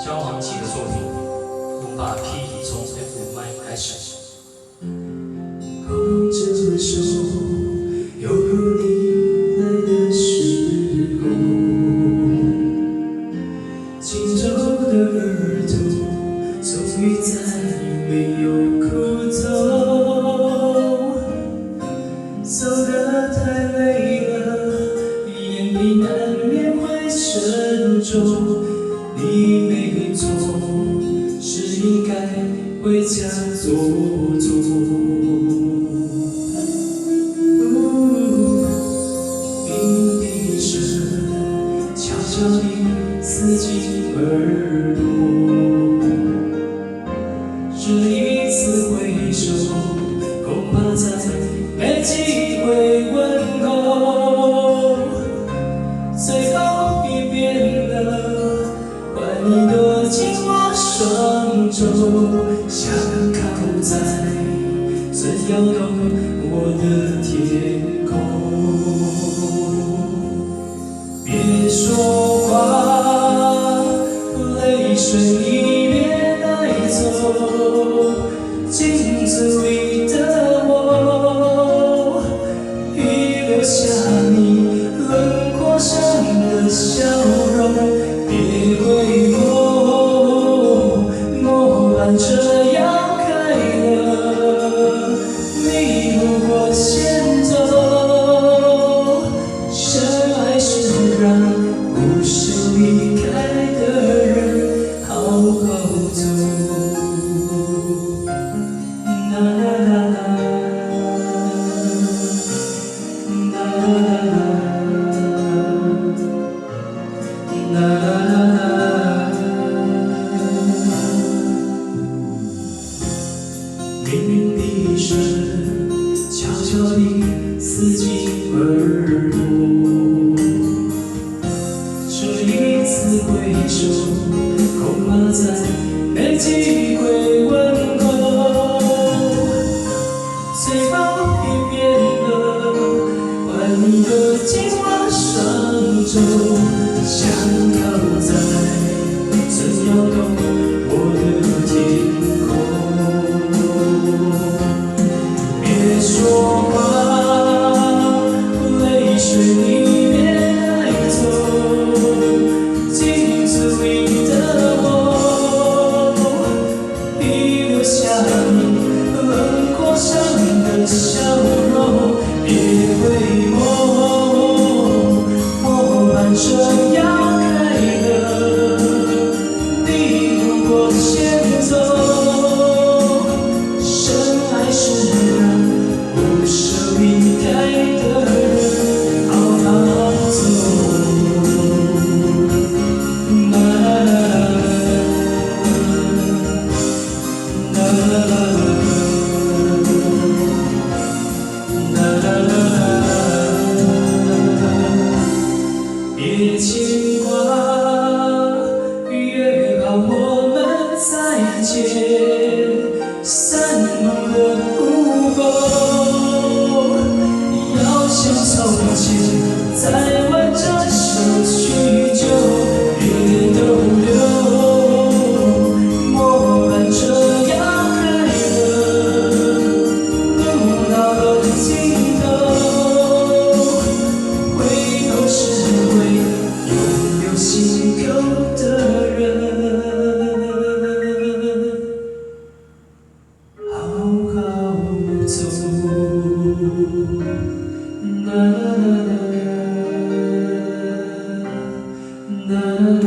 萧煌奇的作品《无法批》从 F 麦开始。握着手，犹如你来的时候，轻皱的耳朵终于再没有苦痛，走得太累了，眼里难免会沉重。你没错，是应该回家坐坐。鸣笛声悄悄地刺进耳朵，这一次回首，恐怕再没机会问候。最后一遍了，换你躲进我双肘，想靠在最摇动我的天空。别说话，泪水你别带走，镜子里的我，已留下你轮廓上的笑容。别回眸，末班车要开了，你如果先走，深爱是让不舍离开的人好好走。啦啦啦啦，啦啦啦啦，啦啦啦啦。鸣笛声悄悄地刺进耳朵，这一次回首，恐怕再没机会问候。最后一遍了，换你躲进我双肘，想靠在最摇动我的天空。别说话，泪水你别带走，镜子里的我，已留下你轮廓上的笑容。别回眸，末班车要开了，你如果先走，深爱是让不舍离开的人好好走。啦啦啦啦，啦啦啦啦，别牵挂，约好我们再见。散梦的午后，要像从前再挽着手叙旧，别逗留。末班车要开了，路到了尽头，回头是会永留心口的人。好好走，啦啦啦啦，啦啦啦。